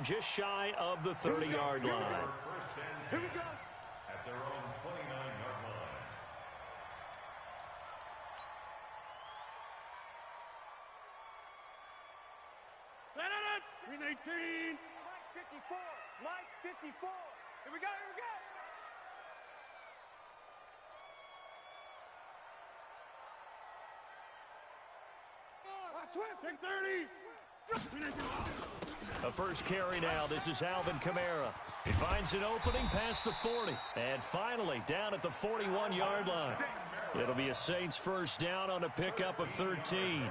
just shy of the 30-yard line. Here we go. At their own 29-yard line. Let it! 319. Mike 54. Mike 54. Here we go. Here we go. Switch. 30. A first carry now. This is Alvin Kamara. He finds an opening past the 40. And finally down at the 41-yard line. It'll be a Saints first down on a pickup of 13.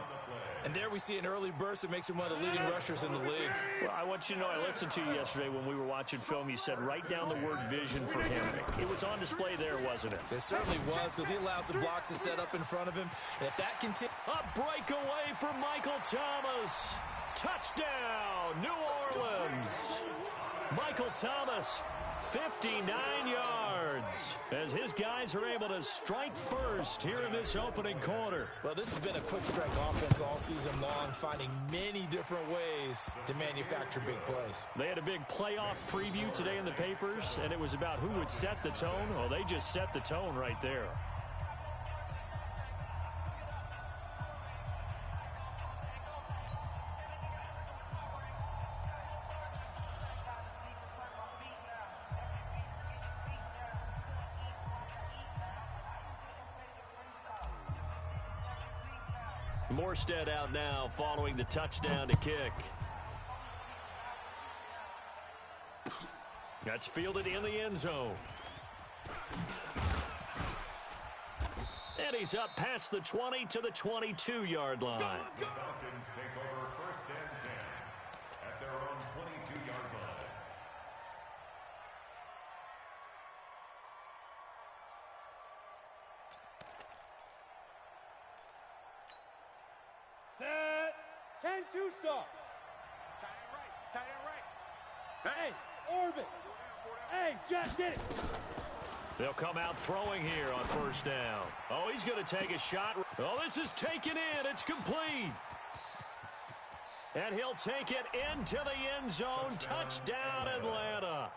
And there we see an early burst that makes him one of the leading rushers in the league. Well, I want you to know, I listened to you yesterday when we were watching film. You said write down the word vision for him. It was on display there, wasn't it? It certainly was, because he allows the blocks to set up in front of him. And if that continues... A breakaway from Michael Thomas. Touchdown, New Orleans. Michael Thomas, 59 yards, as his guys are able to strike first here in this opening quarter. Well, this has been a quick strike offense all season long, finding many different ways to manufacture big plays. They had a big playoff preview today in the papers, and it was about who would set the tone. Well, they just set the tone right there. Morstead out now following the touchdown to kick. That's fielded in the end zone. And he's up past the 20 to the 22-yard line. The Falcons take over first and 10 at their own 22-yard line. Set. 10 2 stop. Tight end right. Tight end right. Hey, orbit. Hey, Jack, get it. They'll come out throwing here on first down. Oh, he's going to take a shot. Oh, this is taken in. It's complete. And he'll take it into the end zone. Touchdown, Atlanta.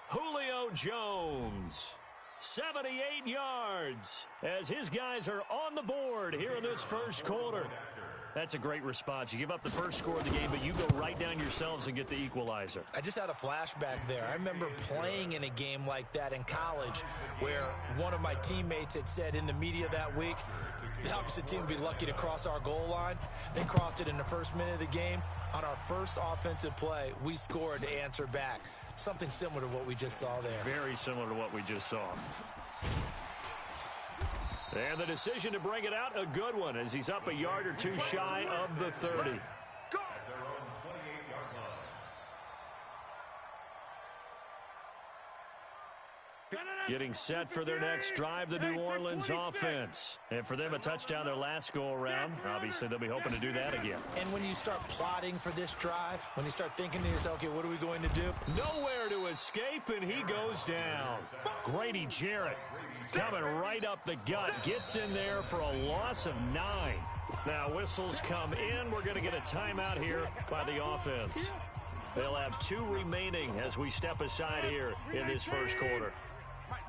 Julio Jones. 78 yards as his guys are on the board here in this first quarter. That's a great response. You give up the first score of the game, but you go right down yourselves and get the equalizer. I just had a flashback there. I remember playing in a game like that in college where one of my teammates had said in the media that week, the opposite team would be lucky to cross our goal line. They crossed it in the first minute of the game. On our first offensive play, we scored to answer back. Something similar to what we just saw there. Very similar to what we just saw. And the decision to bring it out, a good one, as he's up a yard or two shy of the 30. At their own 28-yard line. Getting set for their next drive, the New Orleans offense. And for them, a touchdown their last go-around. Obviously, they'll be hoping to do that again. And when you start plotting for this drive, when you start thinking to yourself, okay, what are we going to do? Nowhere to escape, and he goes down. Grady Jarrett coming right up the gut. Gets in there for a loss of 9. Now, whistles come in. We're going to get a timeout here by the offense. They'll have 2 remaining as we step aside here in this first quarter.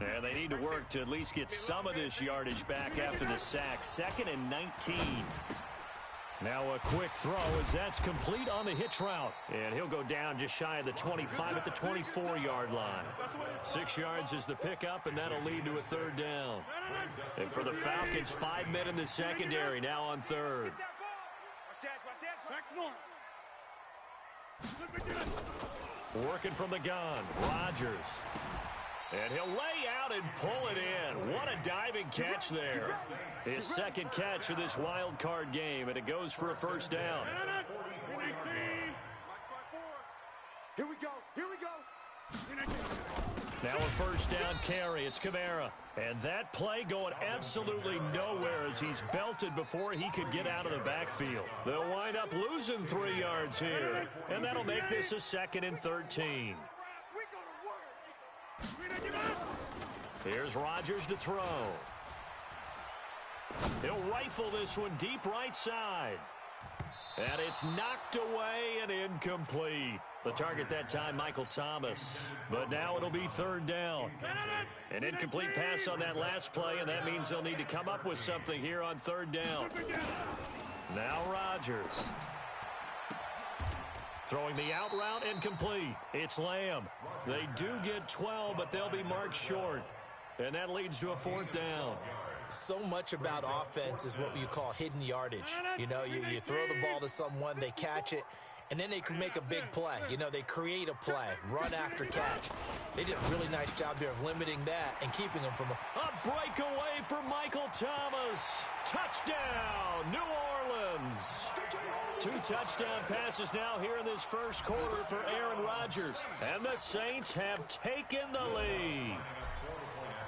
And they need to work to at least get some of this yardage back after the sack. 2nd and 19. Now a quick throw as that's complete on the hitch route. And he'll go down just shy of the 25 at the 24-yard line. 6 yards is the pickup, and that'll lead to a third down. And for the Falcons, 5 men in the secondary now on third. Working from the gun, Rodgers. And he'll lay out and pull it in. What a diving catch there. His second catch of this wild card game, and it goes for a first down. Here we go. Here we go. Now a first down carry. It's Kamara. And that play going absolutely nowhere as he's belted before he could get out of the backfield. They'll wind up losing 3 yards here. And that'll make this a 2nd and 13. Here's Rodgers to throw. He'll rifle this one deep right side. And it's knocked away and incomplete. The target that time, Michael Thomas. But now it'll be third down. An incomplete pass on that last play, and that means they'll need to come up with something here on third down. Now Rodgers. Throwing the out route and complete. It's Lamb. They do get 12, but they'll be marked short. And that leads to a fourth down. So much about offense is what you call hidden yardage. You know, you throw the ball to someone, they catch it, and then they can make a big play. You know, they create a play, run after catch. They did a really nice job there of limiting that and keeping them from a breakaway for Michael Thomas. Touchdown, New Orleans. 2 touchdown passes now here in this first quarter for Aaron Rodgers. And the Saints have taken the lead.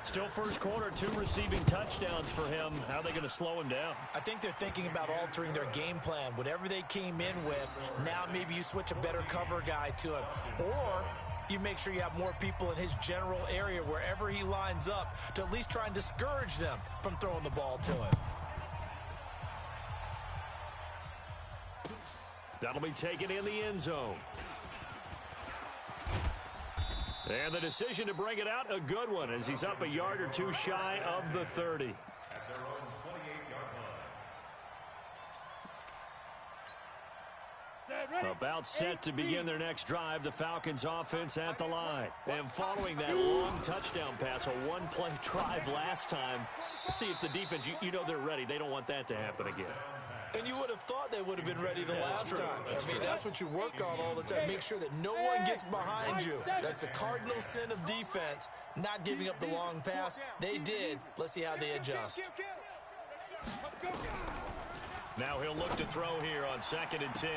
Still first quarter, 2 receiving touchdowns for him. How are they going to slow him down? I think they're thinking about altering their game plan. Whatever they came in with, now maybe you switch a better cover guy to him. Or you make sure you have more people in his general area wherever he lines up to at least try and discourage them from throwing the ball to him. That'll be taken in the end zone. And the decision to bring it out, a good one, as he's up a yard or 2 shy of the 30. At their own 28-yard line. About set to begin their next drive, the Falcons offense at the line. And following that long touchdown pass, a 1-play drive last time, see if the defense, you know they're ready. They don't want that to happen again. And you would have thought they would have been ready the last time. I mean, that's what you work on all the time. Make sure that no one gets behind you. That's the cardinal sin of defense, not giving up the long pass. They did. Let's see how they adjust. Now he'll look to throw here on 2nd and 10.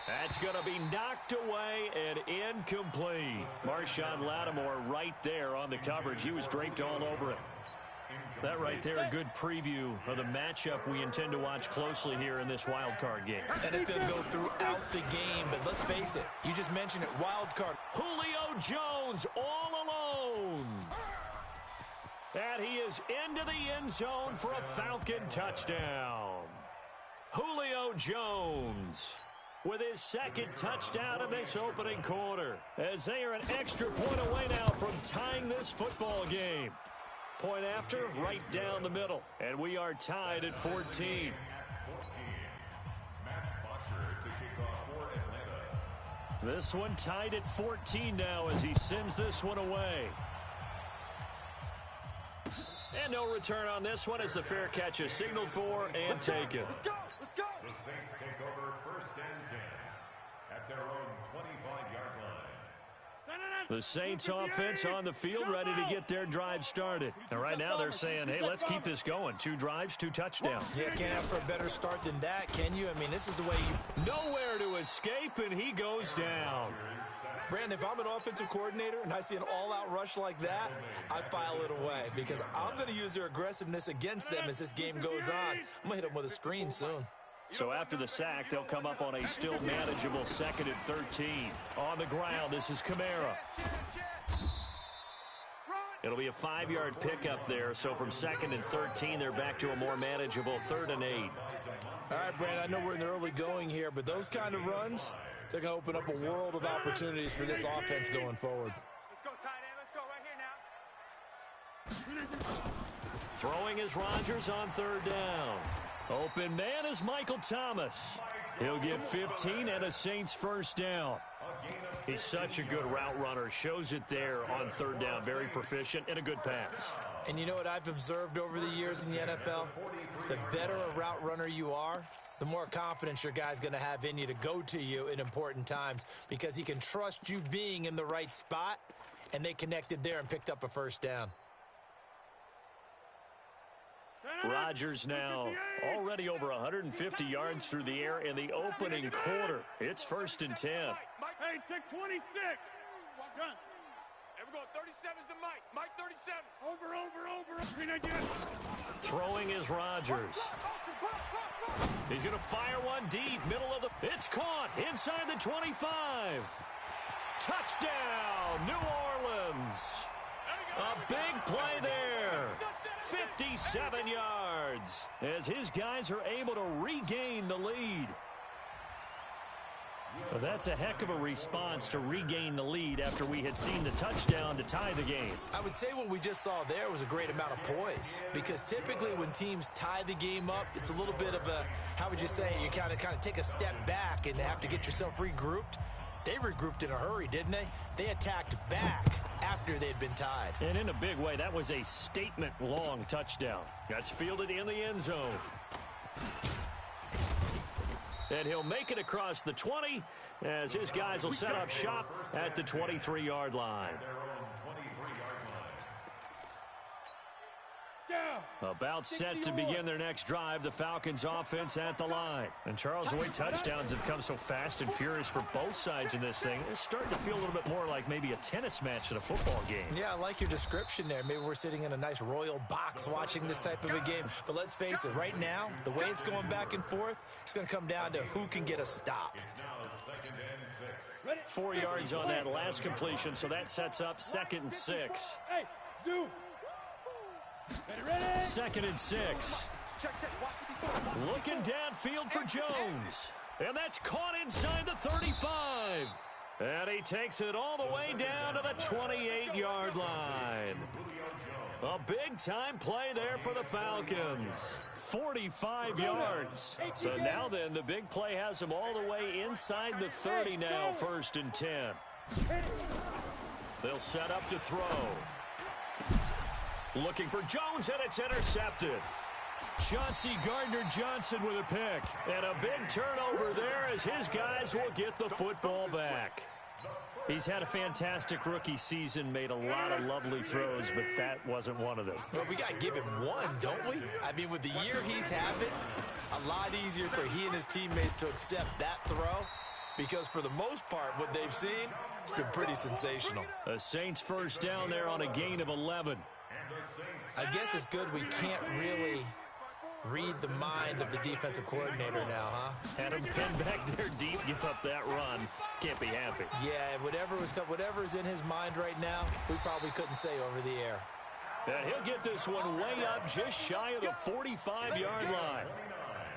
That's going to be knocked away and incomplete. Marshawn Lattimore right there on the coverage. He was draped all over it. That right there, a good preview of the matchup we intend to watch closely here in this wild card game. And it's going to go throughout the game, but let's face it, you just mentioned it, wild card. Julio Jones all alone. And he is into the end zone for a Falcon touchdown. Julio Jones with his 2nd touchdown in this opening quarter, as they are an extra point away now from tying this football game. Point after, right down the middle. And we are tied at 14. This one tied at 14 now as he sends this one away. And no return on this one as the fair catch is signaled for and taken. The Saints take over 1st and 10 at their own 25-yard line. The Saints offense on the field ready to get their drive started. And right now they're saying, hey, let's keep this going. 2 drives, 2 touchdowns. Yeah, can't ask for a better start than that, can you? I mean, this is the way you... Nowhere to escape, and he goes down. Brandon, if I'm an offensive coordinator and I see an all-out rush like that, I file it away because I'm going to use their aggressiveness against them as this game goes on. I'm going to hit them with a screen soon. So after the sack, they'll come up on a still manageable 2nd and 13. On the ground, this is Kamara. It'll be a 5-yard pickup there. So from 2nd and 13, they're back to a more manageable 3rd and 8. All right, Brandon, I know we're in the early going here, but those kind of runs, they're going to open up a world of opportunities for this offense going forward. Let's go, tight end. Let's go right here now. Throwing is Rodgers on 3rd down. Open man is Michael Thomas. He'll get 15 and a Saints 1st down. He's such a good route runner. Shows it there on 3rd down. Very proficient and a good pass. And you know what I've observed over the years in the NFL? The better a route runner you are, the more confidence your guy's going to have in you to go to you in important times because he can trust you being in the right spot, and they connected there and picked up a 1st down. Rodgers now already over 150 yards through the air in the opening quarter. It's 1st and 10. Hey, take 26. Done. And we're going 37's the Mike. Mike 37. Over. Throwing is Rodgers. He's going to fire one deep, middle of the... It's caught inside the 25. Touchdown, New Orleans. A big play there. 57 yards as his guys are able to regain the lead. Well, that's a heck of a response to regain the lead after we had seen the touchdown to tie the game. I would say what we just saw there was a great amount of poise, because typically when teams tie the game up, it's a little bit of a, how would you say, you kind of take a step back and have to get yourself regrouped. They regrouped in a hurry, didn't they? They attacked back after they'd been tied. And in a big way, that was a statement-long touchdown. That's fielded in the end zone. And he'll make it across the 20 as his guys will set up shop at the 23-yard line. About set to begin their next drive, the Falcons offense at the line. And Charles, the way touchdowns have come so fast and furious for both sides in this thing, it's starting to feel a little bit more like maybe a tennis match than a football game. Yeah, I like your description there. Maybe we're sitting in a nice royal box watching this type of a game. But let's face it, right now, the way it's going back and forth, it's going to come down to who can get a stop. 4 yards on that last completion, so that sets up 2nd and 6. Hey, zoom. Ready? 2nd and 6. Looking downfield for Jones. And that's caught inside the 35. And he takes it all the way down to the 28-yard line. A big-time play there for the Falcons. 45 yards. So now then, the big play has them all the way inside the 30 now, 1st and 10. They'll set up to throw. Looking for Jones, and it's intercepted. Chauncey Gardner-Johnson with a pick. And a big turnover there as his guys will get the football back. He's had a fantastic rookie season, made a lot of lovely throws, but that wasn't one of them. Well, we got to give him one, don't we? I mean, with the year he's having, a lot easier for he and his teammates to accept that throw, because for the most part, what they've seen, it's been pretty sensational. The Saints first down there on a gain of 11. I guess it's good we can't really read the mind of the defensive coordinator now, huh? Had him pinned back there deep, give up that run. Can't be happy. Yeah, whatever's in his mind right now, we probably couldn't say over the air. And he'll get this one way up just shy of the 45-yard line.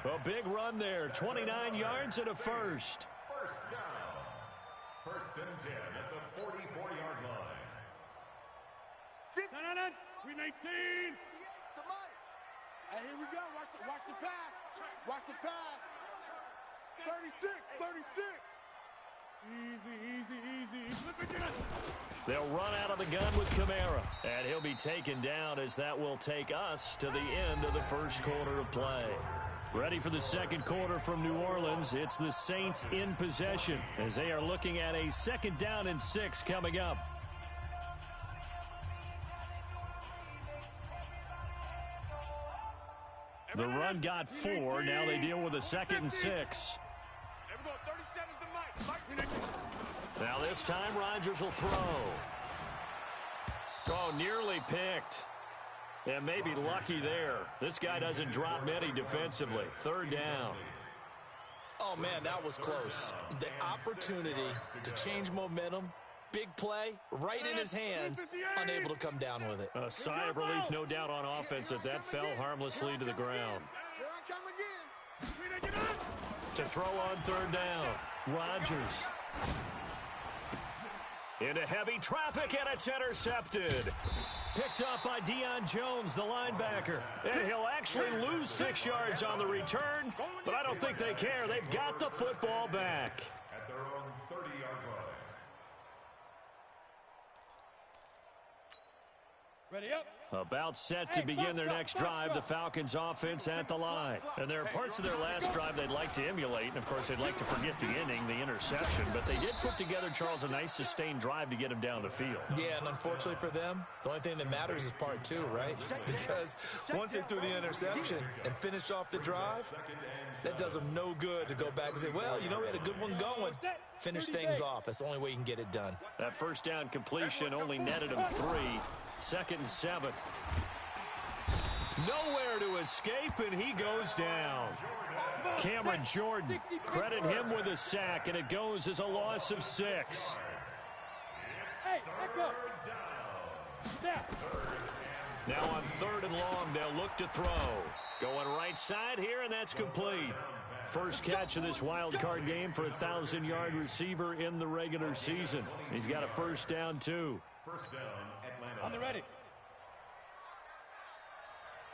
A big run there, 29 yards and a first. First down. 1st and 10 at the 44-yard line. 319. Hey, here we go. Watch the pass. Watch the pass. 36. Easy. They'll run out of the gun with Kamara. And he'll be taken down as that will take us to the end of the first quarter of play. Ready for the second quarter from New Orleans. It's the Saints in possession as they are looking at a 2nd down and 6 coming up. The run got 4. Now they deal with a 2nd and 6. Now this time Rodgers will throw. Oh, nearly picked. And maybe lucky there. This guy doesn't drop many defensively. 3rd down. Oh, man, that was close. The opportunity to change momentum, big play, right in his hands, unable to come down with it. A sigh of relief, no doubt, on offense that fell harmlessly to the ground. To throw on 3rd down, Rodgers. Into heavy traffic, and it's intercepted. Picked up by Deion Jones, the linebacker. And he'll actually lose 6 yards on the return, but I don't think they care. They've got the football back. At their own 30-yard line. Ready up. About set to begin their next drive, the Falcons offense at the line. And there are parts of their last drive they'd like to emulate, and of course they'd like to forget the inning, the interception, but they did put together, Charles, a nice sustained drive to get him down the field. Yeah, and unfortunately for them, the only thing that matters is part 2, right? Because once they threw the interception and finished off the drive, that does them no good to go back and say, well, you know, we had a good one going. Finish things off. That's the only way you can get it done. That 1st down completion only netted him 3. 2nd and 7. Nowhere to escape, and he goes down. Cameron Jordan, credit him with a sack, and it goes as a loss of 6. Hey, back up. Step. Now on 3rd and long, they'll look to throw. Going right side here, and that's complete. First catch of this wild card game for a 1,000-yard receiver in the regular season. He's got a first down, too. First down, Atlanta. On the ready.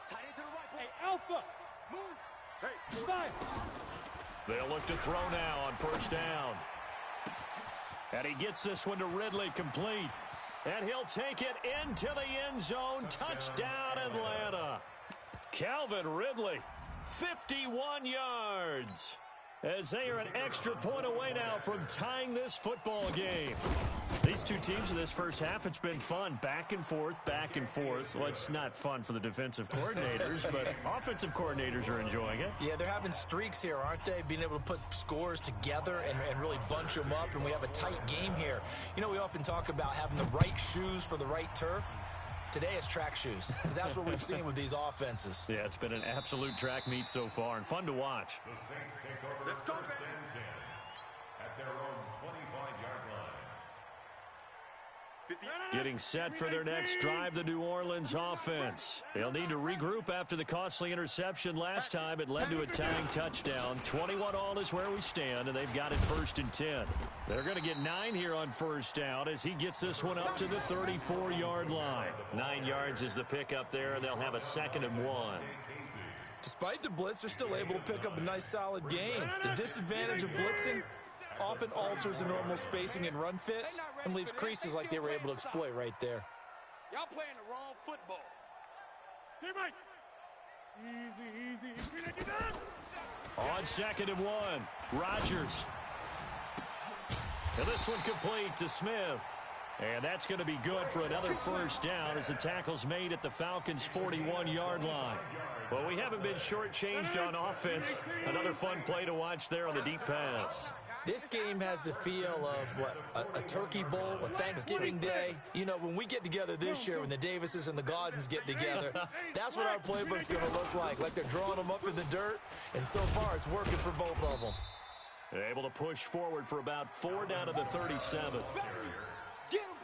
Tight end to the right. Hey, Alpha. Move. Hey, side. They'll look to throw now on first down. And he gets this one to Ridley, complete. And he'll take it into the end zone. Touchdown, Atlanta. Calvin Ridley, 51 yards. As they are an extra point away now from tying this football game. These two teams in this first half, it's been fun. Back and forth, back and forth. Well, it's not fun for the defensive coordinators, but offensive coordinators are enjoying it. Yeah, they're having streaks here, aren't they? Being able to put scores together and really bunch them up, and we have a tight game here. You know, we often talk about having the right shoes for the right turf. Today it's track shoes, because that's what we've seen with these offenses. Yeah, it's been an absolute track meet so far, and fun to watch. The Saints take over first and 10 at their own 25-yard line. Getting set for their next drive, the New Orleans offense. They'll need to regroup after the costly interception last time. It led to a tying touchdown. 21-all is where we stand, and they've got it first and 10. They're going to get 9 here on first down as he gets this one up to the 34-yard line. 9 yards is the pickup there, and they'll have a second and 1. Despite the blitz, they're still able to pick up a nice, solid gain. The disadvantage of blitzing often alters the normal spacing and run fits and leaves creases like they were able to exploit right there. Y'all playing the wrong football. Hey, Mike. Easy. Green, you done? On second and 1, Rodgers. And this one complete to Smith. And that's going to be good for another first down as the tackle's made at the Falcons' 41-yard line. Well, we haven't been shortchanged on offense. Another fun play to watch there on the deep pass. This game has the feel of, a Turkey Bowl, a Thanksgiving Day. You know, when we get together this year, when the Davises and the Gaudens get together, that's what our playbook's going to look like they're drawing them up in the dirt, and so far it's working for both of them. They're able to push forward for about 4 down to the 37.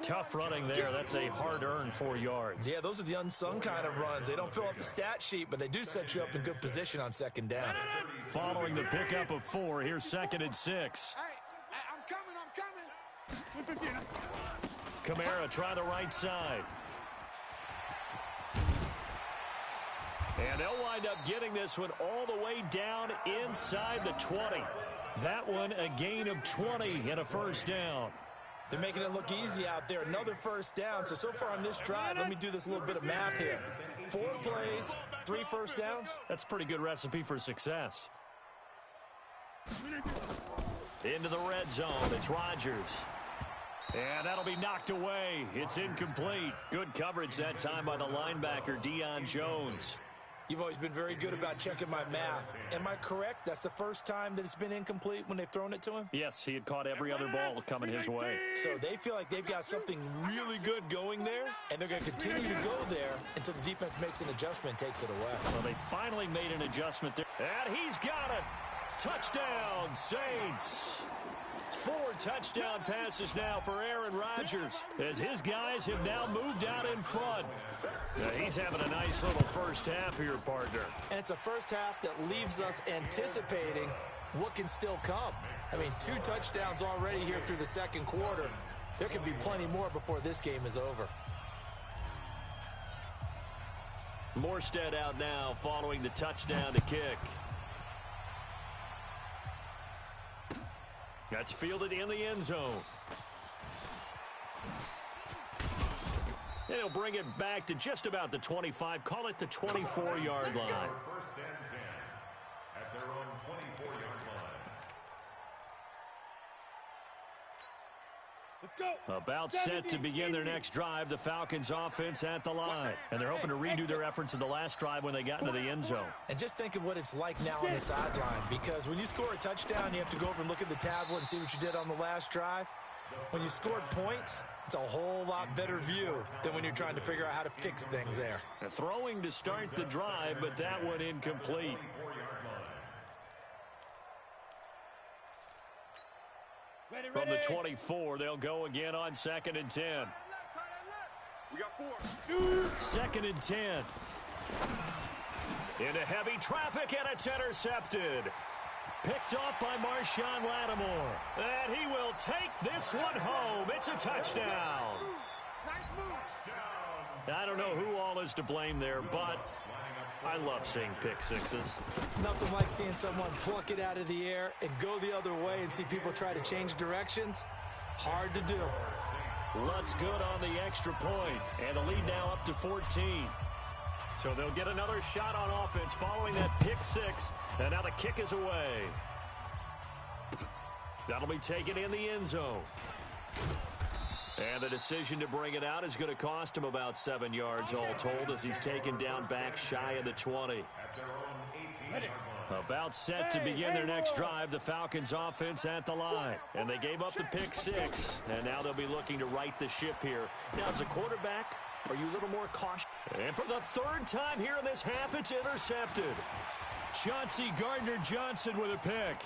Tough running there. That's a hard-earned 4 yards. Yeah, those are the unsung kind of runs. They don't fill up the stat sheet, but they do set you up in good position on second down. Following the pickup of 4, here's second and 6. Hey, I'm coming. Kamara try the right side. And they'll wind up getting this one all the way down inside the 20. That one a gain of 20 and a first down. They're making it look easy out there. Another first down. So far on this drive, let me do this little bit of math here. 4 plays, 3 first downs. That's a pretty good recipe for success. Into the red zone. It's Rodgers. And that'll be knocked away. It's incomplete. Good coverage that time by the linebacker, Deion Jones. You've always been very good about checking my math. Am I correct? That's the first time that it's been incomplete when they've thrown it to him? Yes, he had caught every other ball coming his way. So they feel like they've got something really good going there, and they're going to continue to go there until the defense makes an adjustment and takes it away. Well, they finally made an adjustment there. And he's got it. Touchdown, Saints. 4 touchdown passes now for Aaron Rodgers as his guys have now moved out in front. He's having a nice little first half here, partner. And it's a first half that leaves us anticipating what can still come. I mean, 2 touchdowns already here through the second quarter. There can be plenty more before this game is over. Morstead out now following the touchdown to kick. That's fielded in the end zone. And he'll bring it back to just about the 25. Call it the 24-yard line. First and 10 at their own 24-yard line. Let's go. About set to begin their next drive, the Falcons offense at the line. And they're hoping to redo their efforts in the last drive when they got into the end zone. And just think of what it's like now on the sideline, because when you score a touchdown, you have to go over and look at the tablet and see what you did on the last drive. When you scored points, it's a whole lot better view than when you're trying to figure out how to fix things there. Throwing to start the drive, but that one incomplete. From the 24, they'll go again on second and 10. We got 4. Second and 10. Into heavy traffic, and it's intercepted. Picked off by Marshawn Lattimore. And he will take this one home. It's a touchdown. I don't know who all is to blame there, but I love seeing pick sixes. Nothing like seeing someone pluck it out of the air and go the other way and see people try to change directions. Hard to do. Lutz good on the extra point, and the lead now up to 14. So they'll get another shot on offense following that pick six, and now the kick is away. That'll be taken in the end zone. And the decision to bring it out is going to cost him about 7 yards all told as he's taken down back shy of the 20. About set to begin their next drive, the Falcons offense at the line. And they gave up the pick six, and now they'll be looking to right the ship here. Now, as a quarterback, are you a little more cautious? And for the third time here in this half, it's intercepted. Chauncey Gardner-Johnson with a pick.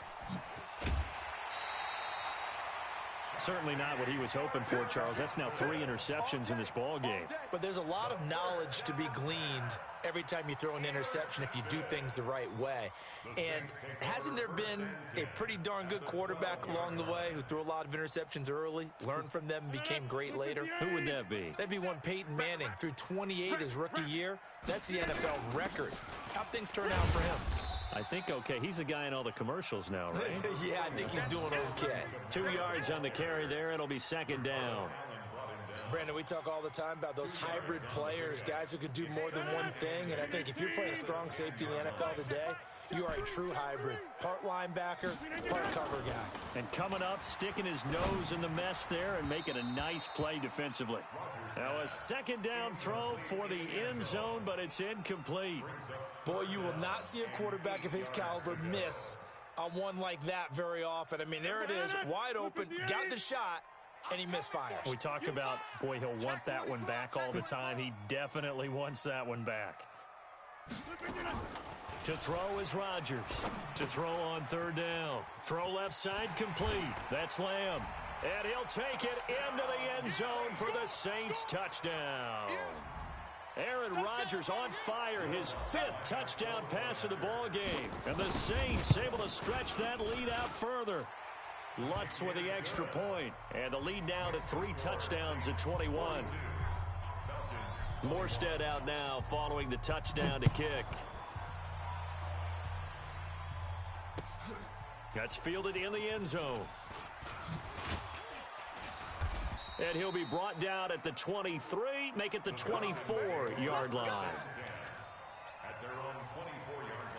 Certainly not what he was hoping for, Charles. That's now 3 interceptions in this ball game. But there's a lot of knowledge to be gleaned every time you throw an interception if you do things the right way. And hasn't there been a pretty darn good quarterback along the way who threw a lot of interceptions early, learned from them, and became great later? Who would that be? That'd be one Peyton Manning. Threw 28 his rookie year. That's the NFL record. How'd things turn out for him? I think okay. He's the guy in all the commercials now, right? Yeah, I think he's doing okay. 2 yards on the carry there. It'll be second down. Brandon, we talk all the time about those hybrid players, guys who could do more than one thing. And I think if you're playing strong safety in the NFL today, you are a true hybrid. Part linebacker, part cover guy. And coming up, sticking his nose in the mess there and making a nice play defensively. Now a second down throw for the end zone, but it's incomplete. Boy, you will not see a quarterback of his caliber miss on one like that very often. I mean, there it is, wide open, got the shot, and he misfires. We talk about, boy, he'll want that one back all the time. He definitely wants that one back. To throw is Rodgers. To throw on third down. Throw left side complete. That's Lamb. And he'll take it into the end zone for the Saints touchdown. Aaron Rodgers on fire, his 5th touchdown pass of the ball game. And the Saints able to stretch that lead out further. Lutz with the extra point. And the lead now to 3 touchdowns at 21. Morstead out now following the touchdown to kick. That's fielded in the end zone. And he'll be brought down at the 23, make it the 24-yard line. At their own 24-yard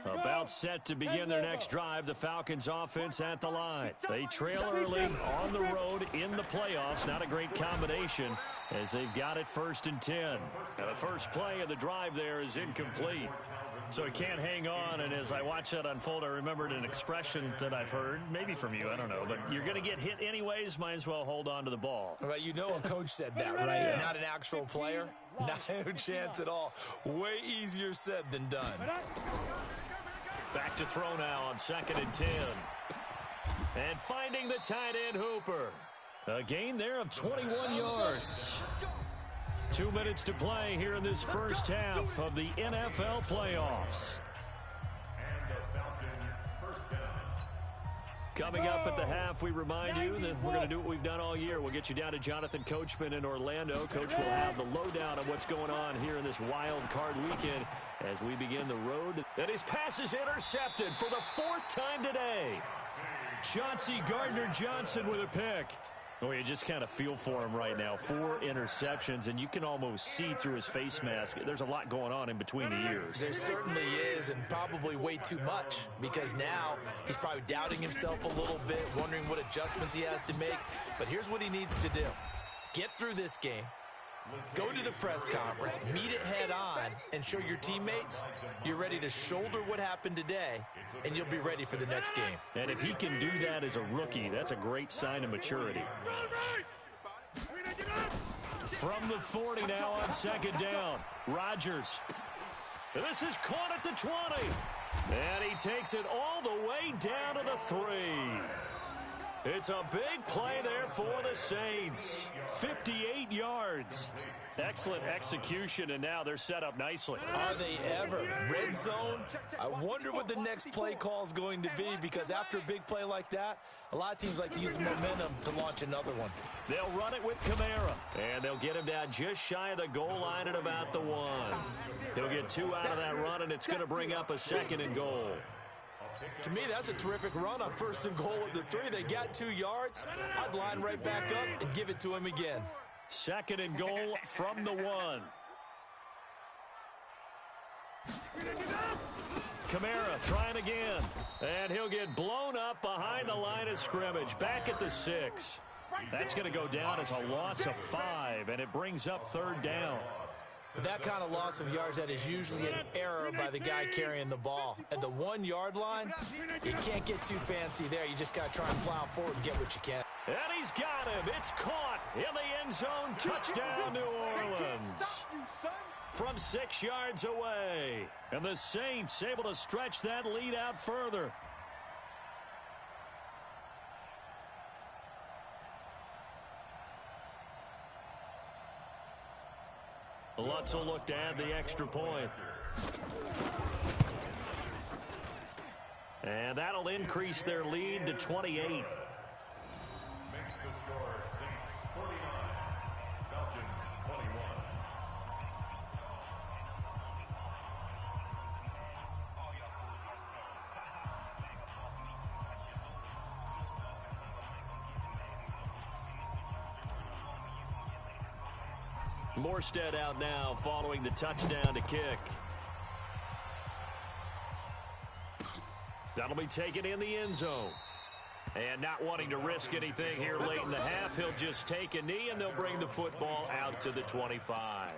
line. About set to begin their next drive, the Falcons offense at the line. They trail early on the road in the playoffs. Not a great combination as they've got it 1st and 10. Now the first play of the drive there is incomplete. So he can't hang on, and as I watch that unfold, I remembered an expression that I've heard, maybe from you, I don't know, but you're going to get hit anyways, might as well hold on to the ball. Well, you know a coach said that, right? Not an actual player. No chance at all. Way easier said than done. Back to throw now on 2nd and 10. And finding the tight end Hooper. A gain there of 21 yards. 2 minutes to play here in this first half of the NFL playoffs. And the Falcons first down. Coming up at the half, we remind you that we're going to do what we've done all year. We'll get you down to Jonathan Coachman in Orlando. Coach will have the lowdown on what's going on here in this wild card weekend as we begin the road. And his pass is intercepted for the 4th time today. Chauncey Gardner-Johnson with a pick. Oh, you just kind of feel for him right now. 4 interceptions, and you can almost see through his face mask. There's a lot going on in between the ears. There certainly is, and probably way too much, because now he's probably doubting himself a little bit, wondering what adjustments he has to make. But here's what he needs to do. Get through this game. Go to the press conference, meet it head on, and show your teammates you're ready to shoulder what happened today, and you'll be ready for the next game. And if he can do that as a rookie, that's a great sign of maturity. From the 40 now on 2nd down, Rodgers. This is caught at the 20. And he takes it all the way down to the 3. It's a big play there for the Saints. 58 yards. Excellent execution, and now they're set up nicely. Are they ever? Red zone? I wonder what the next play call is going to be, because after a big play like that, a lot of teams like to use momentum to launch another one. They'll run it with Kamara, and they'll get him down just shy of the goal line at about the 1. He'll get 2 out of that run, and it's going to bring up a 2nd and goal. To me, that's a terrific run on 1st and goal at the 3. They got 2 yards. I'd line right back up and give it to him again. 2nd and goal from the 1. Kamara trying again, and he'll get blown up behind the line of scrimmage, back at the 6. That's going to go down as a loss of 5, and it brings up 3rd down. With that kind of loss of yards, that is usually an error by the guy carrying the ball. At the 1 yard line, you can't get too fancy there. You just got to try and plow forward and get what you can. And he's got him. It's caught in the end zone. Touchdown, New Orleans. From 6 yards away. And the Saints able to stretch that lead out further. Lutz will look to add the extra point. And that'll increase their lead to 28. Makes the score Saints 49, Falcons 21. Morstead out now following the touchdown to kick. That'll be taken in the end zone. And not wanting to risk anything here late in the half, he'll just take a knee, and they'll bring the football out to the 25.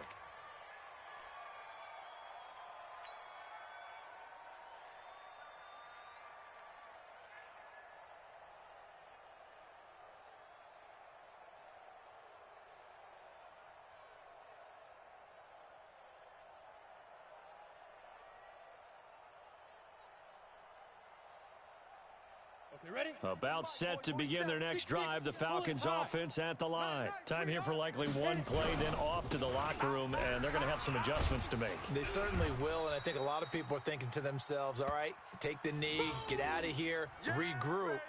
About set to begin their next drive. The Falcons offense at the line. Time here for likely one play, then off to the locker room, and they're going to have some adjustments to make. They certainly will, and I think a lot of people are thinking to themselves, all right, take the knee, get out of here, regroup.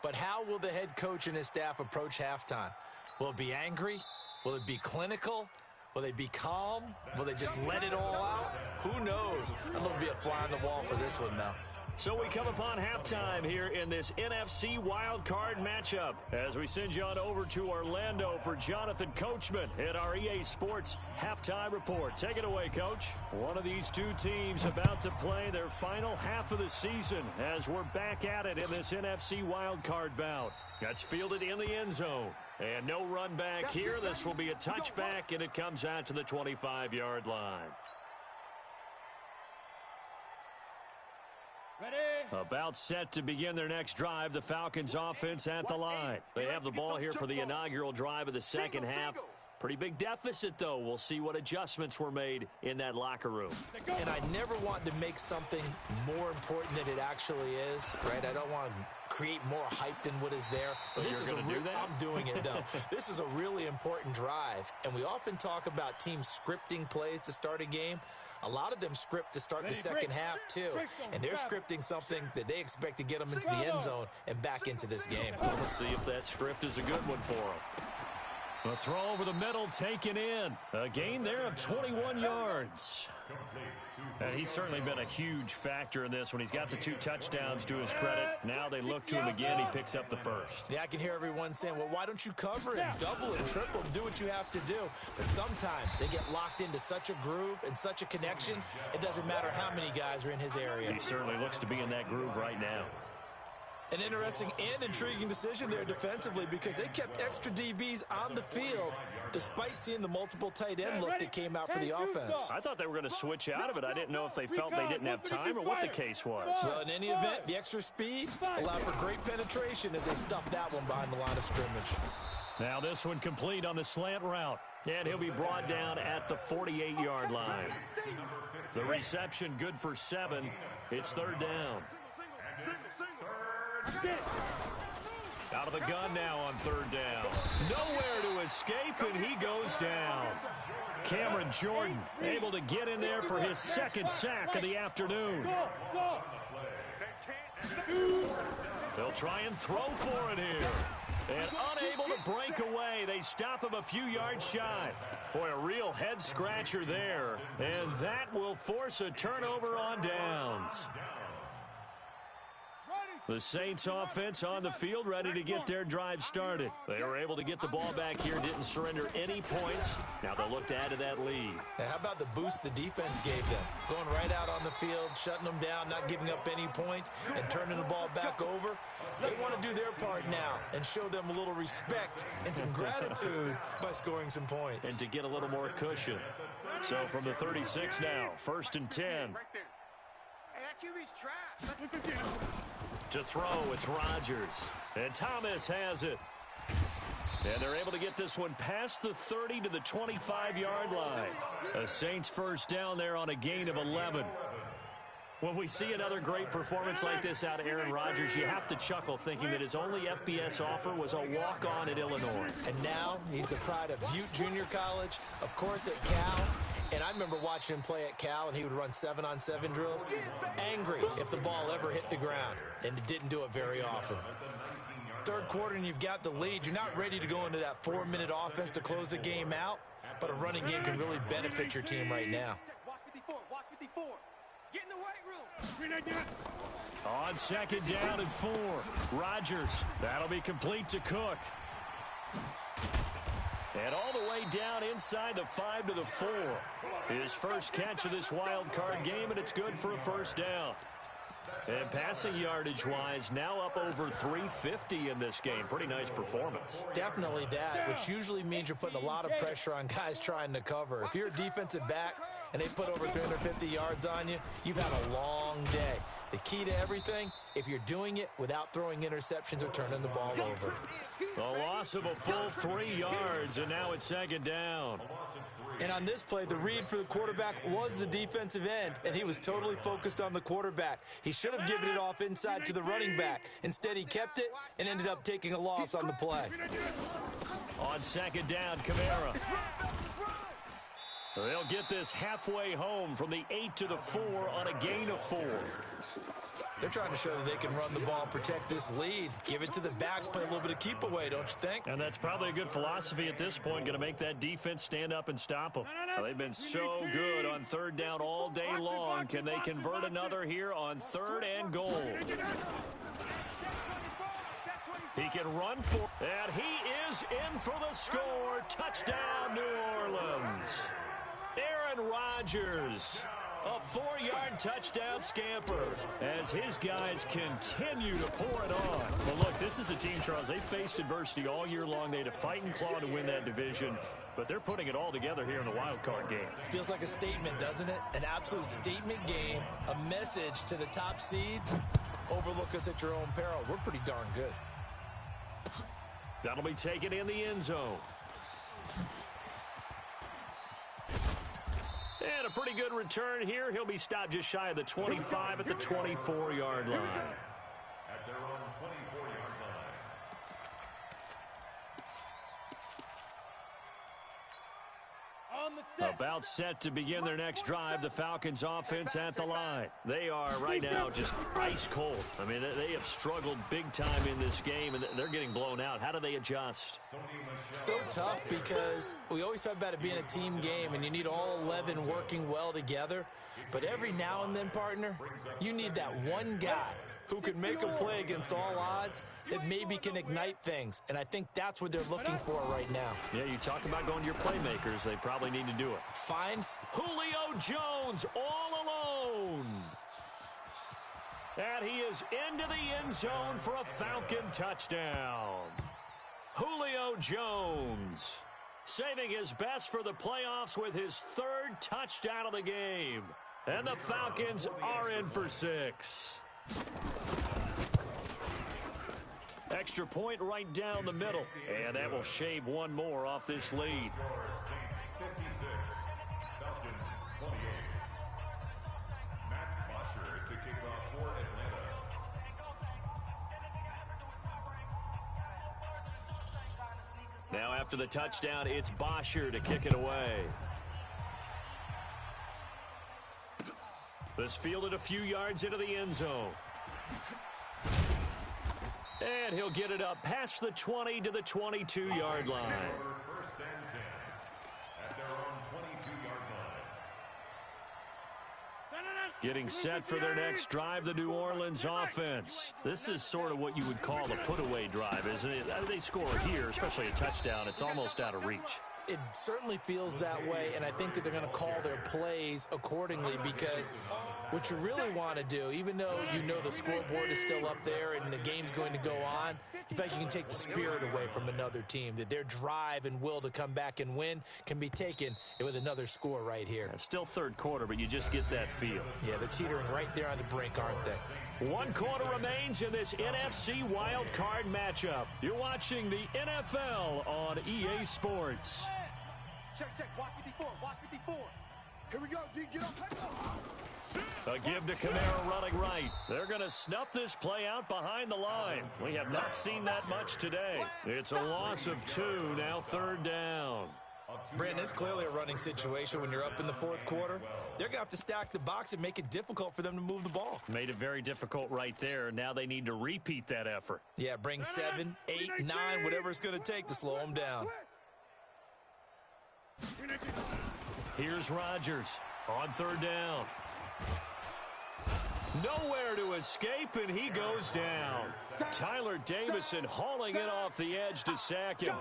But how will the head coach and his staff approach halftime? Will it be angry? Will it be clinical? Will they be calm? Will they just let it all out? Who knows? I love to be a fly on the wall for this one, though. So we come upon halftime here in this NFC wildcard matchup as we send you on over to Orlando for Jonathan Coachman at our EA Sports Halftime Report. Take it away, Coach. One of these two teams about to play their final half of the season as we're back at it in this NFC wildcard bout. That's fielded in the end zone. And no run back here. This will be a touchback, and it comes out to the 25-yard line. Ready? About set to begin their next drive. The Falcons offense at the line. They have the ball here for the inaugural drive of the second half. Pretty big deficit, though. We'll see what adjustments were made in that locker room. And I never want to make something more important than it actually is, right? I don't want to create more hype than what is there. But this is I'm doing it, though. This is a really important drive. And we often talk about teams scripting plays to start a game. A lot of them script to start the second half, too. And they're scripting something that they expect to get them into the end zone and back into this game. We'll see if that script is a good one for them. A throw over the middle taken in. A gain there of 21 yards. And he's certainly been a huge factor in this when he's got the 2 touchdowns to his credit. Now they look to him again. He picks up the first. Yeah, I can hear everyone saying, well, why don't you cover him, double him, triple him, do what you have to do. But sometimes they get locked into such a groove and such a connection, it doesn't matter how many guys are in his area. He certainly looks to be in that groove right now. An interesting and intriguing decision there defensively because they kept extra DBs on the field despite seeing the multiple tight end look that came out for the offense. I thought they were going to switch out of it. I didn't know if they felt they didn't have time or what the case was. Well, in any event, the extra speed allowed for great penetration as they stuffed that one behind the line of scrimmage. Now this one complete on the slant route. And he'll be brought down at the 48-yard line. The reception good for 7. It's 3rd down. Out of the gun now on third down. Nowhere to escape, and he goes down. Cameron Jordan able to get in there for his second sack of the afternoon. They'll try and throw for it here. And unable to break away, they stop him a few yards shy. Boy, a real head-scratcher there. And that will force a turnover on downs. The Saints offense on the field, ready to get their drive started. They were able to get the ball back here, didn't surrender any points. Now they'll look to add to that lead. Now, how about the boost the defense gave them? Going right out on the field, shutting them down, not giving up any points, and turning the ball back over. They want to do their part now and show them a little respect and some gratitude by scoring some points. And to get a little more cushion. So from the 36 now, 1st and 10. Hey, that QB's trash. To throw, it's Rodgers. And Thomas has it. And they're able to get this one past the 30 to the 25-yard line. A Saints first down there on a gain of 11. When we see another great performance like this out of Aaron Rodgers, you have to chuckle thinking that his only FBS offer was a walk-on at Illinois. And now he's the pride of Butte Junior College, of course at Cal. And I remember watching him play at Cal, and he would run 7-on-7 drills. Angry if the ball ever hit the ground, and it didn't do it very often. Third quarter, and you've got the lead. You're not ready to go into that 4-minute offense to close the game out, but a running game can really benefit your team right now. Watch 54. Watch 54. Get in the weight room. On 2nd down and 4. Rodgers. That'll be complete to Cook. And all the way down inside the 5 to the 4. His first catch of this wild card game, and it's good for a first down. And passing yardage-wise, now up over 350 in this game. Pretty nice performance. Definitely that, which usually means you're putting a lot of pressure on guys trying to cover. If you're a defensive back and they put over 350 yards on you, you've had a long day. The key to everything, if you're doing it without throwing interceptions or turning the ball over. A loss of a full 3 yards, and now it's 2nd down. And on this play, the read for the quarterback was the defensive end, and he was totally focused on the quarterback. He should have given it off inside to the running back. Instead, he kept it and ended up taking a loss on the play. On 2nd down, Kamara. They'll get this halfway home from the 8 to the 4 on a gain of 4. They're trying to show that they can run the ball, protect this lead, give it to the backs, play a little bit of keep away, don't you think? And that's probably a good philosophy at this point, going to make that defense stand up and stop them. They've been so good on 3rd down all day long. Can they convert another here on 3rd and goal? He can run for, and he is in for the score. Touchdown, New Orleans. Aaron Rodgers. A 4-yard touchdown scamper as his guys continue to pour it on. Well, look, this is a team, Charles. They faced adversity all year long. They had to fight and claw to win that division, but they're putting it all together here in the wild card game. Feels like a statement, doesn't it? An absolute statement game, a message to the top seeds. Overlook us at your own peril. We're pretty darn good. That'll be taken in the end zone. And a pretty good return here. He'll be stopped just shy of the 25 at the 24-yard line. At their own 24-yard line. About set to begin their next drive, the Falcons offense at the line. They are right now just ice cold. I mean, they have struggled big time in this game, and they're getting blown out. How do they adjust? So tough because we always talk about it being a team game, and you need all 11 working well together. But every now and then, partner, you need that one guy who can make a play against all odds that maybe can ignite things. And I think that's what they're looking for right now. Yeah, you talk about going to your playmakers. They probably need to do it. Find Julio Jones all alone. And he is into the end zone for a Falcon touchdown. Julio Jones saving his best for the playoffs with his 3rd touchdown of the game. And the Falcons are in for 6. Extra point right down the middle. And that will shave one more off this lead. 56, Falcons 28. Matt Bosher to kick off for Atlanta. Now after the touchdown, it's Bosher to kick it away. This fielded a few yards into the end zone. And he'll get it up past the 20 to the 22-yard line. First and 10 at their own 22-yard line. Getting set for their next drive, the New Orleans offense. This is sort of what you would call a put-away drive, isn't it? They score here, especially a touchdown. It's almost out of reach. It certainly feels that way, and I think that they're going to call their plays accordingly, because what you really want to do, even though you know the scoreboard is still up there and the game's going to go on, you think you can take the spirit away from another team, that their drive and will to come back and win can be taken with another score right here. It's still third quarter, but you just get that feel. Yeah, they're teetering right there on the brink, aren't they? 1 quarter remains in this NFC wild card matchup. You're watching the NFL on EA Sports. Check, watch 54, watch 54. Here we go, D, get up. A give to Kamara running right. They're going to snuff this play out behind the line. We have not seen that much today. It's a loss of 2, now third down. Brandon, it's clearly a running situation when you're up in the fourth quarter. They're going to have to stack the box and make it difficult for them to move the ball. Made it very difficult right there. Now they need to repeat that effort. Yeah, bring 7, 8, 9, whatever it's going to take to slow them down. Here's Rodgers on third down. Nowhere to escape, and he goes down. Tyler Davison hauling it off the edge to sack him.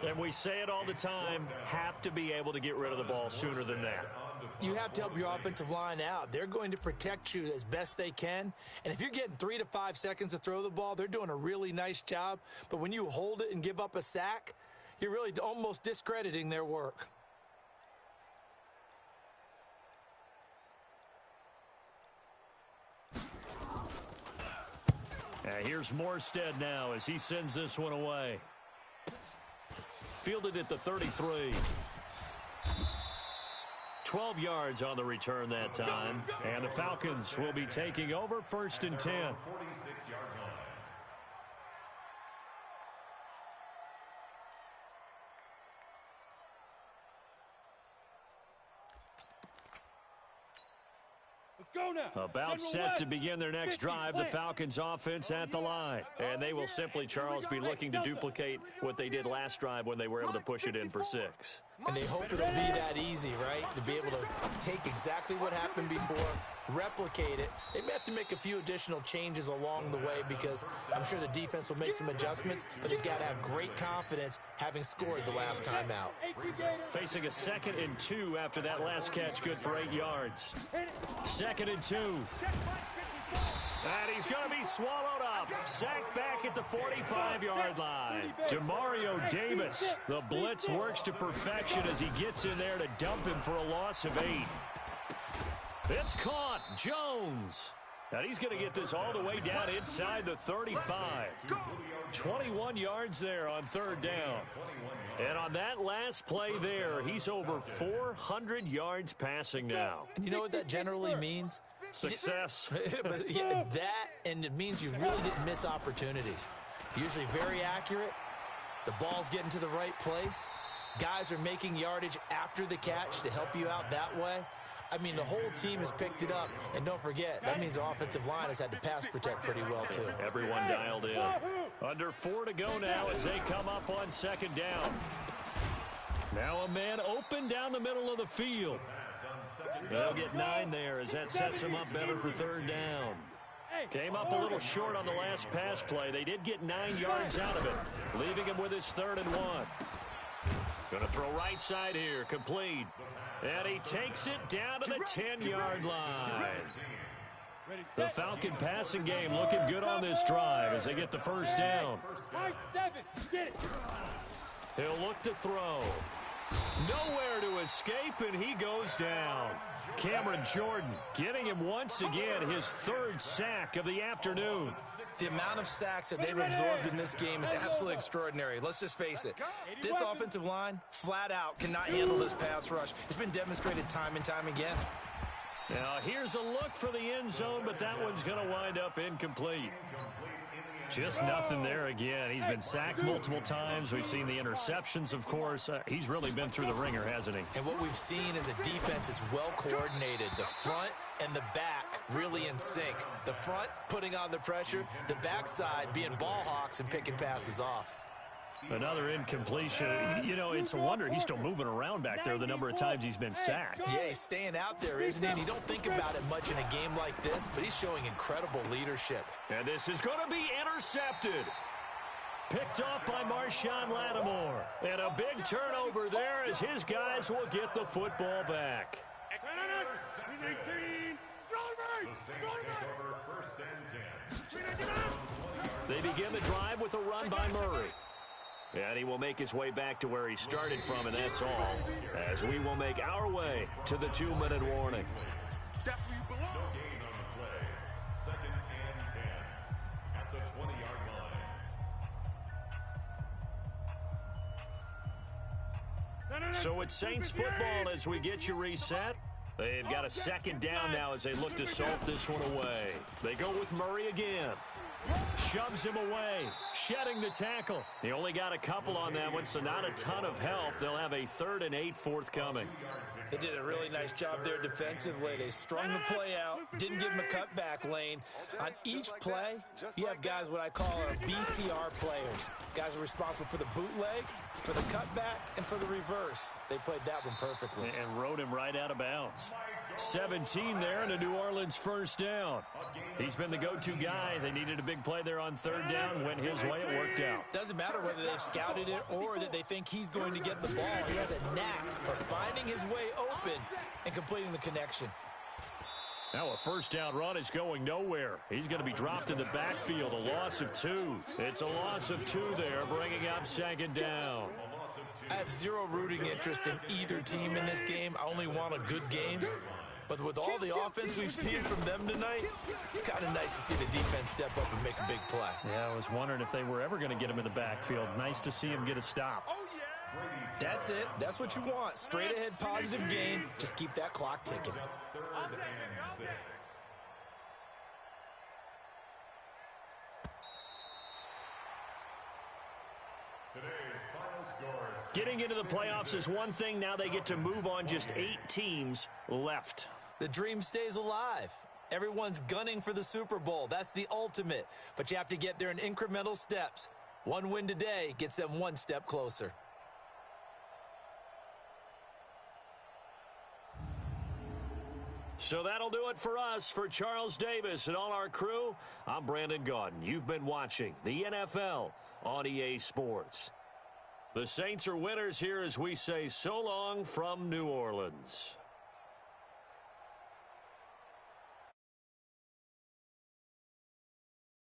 And we say it all the time, have to be able to get rid of the ball sooner than that. You have to help your offensive line out. They're going to protect you as best they can. And if you're getting 3 to 5 seconds to throw the ball, they're doing a really nice job. But when you hold it and give up a sack, you're really almost discrediting their work. Here's Morstead now as he sends this one away. Fielded at the 33. 12 yards on the return that time. And the Falcons will be taking over first and 10. 46-yard line. Go now. About set to begin their next drive, the Falcons offense at the line. And they will simply, Charles, be looking to duplicate what they did last drive when they were able to push it in for 6. And they hope it'll be that easy, right? To be able to take exactly what happened before, replicate it. They may have to make a few additional changes along the way, because I'm sure the defense will make some adjustments, but they've got to have great confidence having scored the last time out. Facing a 2nd and 2 after that last catch, good for 8 yards. 2nd and 2. And he's going to be swallowed up. Sacked back at the 45-yard line. Demario Davis. The blitz works to perfection as he gets in there to dump him for a loss of 8. It's caught. Jones. And he's going to get this all the way down inside the 35. 21 yards there on third down. And on that last play there, he's over 400 yards passing now. You know what that generally means? Success. But yeah, that, and it means you really didn't miss opportunities. Usually very accurate. The ball's getting to the right place. Guys are making yardage after the catch to help you out that way. I mean, the whole team has picked it up. And don't forget, that means the offensive line has had to pass protect pretty well, too. Everyone dialed in. Under 4 to go now as they come up on second down. Now a man open down the middle of the field. They'll get 9 there as that sets him up better for third down. Came up a little short on the last pass play. They did get 9 yards out of it, leaving him with his 3rd and 1. Going to throw right side here, complete. And he takes it down to the 10-yard line. The Falcon passing game looking good on this drive as they get the first down. He'll look to throw. Nowhere to escape, and he goes down. Cameron Jordan getting him once again his 3rd sack of the afternoon. The amount of sacks that they've absorbed in this game is absolutely extraordinary. Let's just face it. This offensive line, flat out, cannot handle this pass rush. It's been demonstrated time and time again. Now, here's a look for the end zone, but that one's going to wind up incomplete. Just nothing there again. He's been sacked multiple times. We've seen the interceptions, of course. He's really been through the ringer, hasn't he? And what we've seen is a defense is well coordinated. The front and the back really in sync. The front putting on the pressure, the backside being ball hawks and picking passes off. Another incompletion. You know, it's a wonder he's still moving around back there the number of times he's been sacked. Yeah, he's staying out there, isn't he? And you don't think about it much in a game like this, but he's showing incredible leadership. And this is going to be intercepted. Picked off by Marshawn Lattimore. And a big turnover there as his guys will get the football back. They begin the drive with a run by Murray. And he will make his way back to where he started from, and that's all, as we will make our way to the 2-minute warning. No gain on the play. 2nd and 10 at the 20-yard line. So it's Saints football as we get you reset. They've got a 2nd down now as they look to salt this one away. They go with Murray again. Shoves him away, shedding the tackle. He only got a couple on that one, so not a ton of help. They'll have a 3rd and 8 forthcoming. They did a really nice job there defensively. They strung the play out, didn't give him a cutback lane. On each play, you have guys what I call our BCR players. Guys are responsible for the bootleg, for the cutback, and for the reverse. They played that one perfectly. And rode him right out of bounds. 17 there and a New Orleans 1st down. He's been the go-to guy. They needed a big play there on 3rd down. Went his way. It worked out. Doesn't matter whether they've scouted it or that they think he's going to get the ball. He has a knack for finding his way open and completing the connection. Now a 1st down run is going nowhere. He's going to be dropped in the backfield. A loss of 2. It's a loss of 2 there, bringing up 2nd down. I have zero rooting interest in either team in this game. I only want a good game. But with all the offense we've seen from them tonight, it's kind of nice to see the defense step up and make a big play. Yeah, I was wondering if they were ever going to get him in the backfield. Nice to see him get a stop. That's it. That's what you want. Straight ahead positive gain. Just keep that clock ticking. 3rd and 6. Today's final score is Getting into the playoffs is one thing. Now they get to move on. Just 8 teams left. The dream stays alive. Everyone's gunning for the Super Bowl. That's the ultimate. But you have to get there in incremental steps. One win today gets them one step closer. So that'll do it for us. For Charles Davis and all our crew, I'm Brandon Gaudin. You've been watching the NFL on EA Sports. The Saints are winners here as we say so long from New Orleans.